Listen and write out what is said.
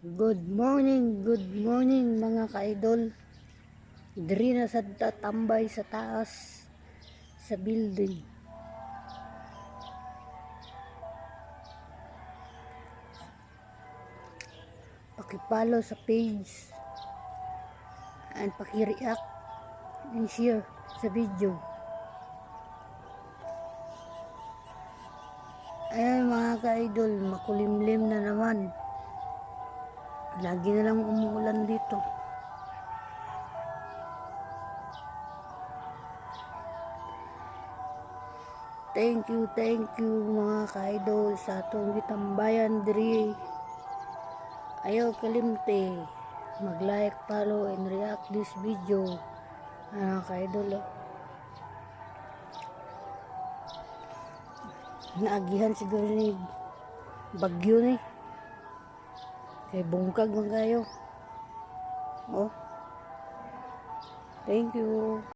Good morning mga ka-idol. Diri na sa tatambay sa taas sa building. Pakipalo sa page and paki-react and share sa video. Ayan mga ka-idol, makulimlim na naman. Lagi na lang umuulan dito. Thank you mga ka-idol sa atong gitambayan diri. Ayaw kalimte mag-like, follow, and react this video. Mga ka-idol, naagihan siguro ni bagyo ni. Kay bungkag man kayo. Oh. Thank you.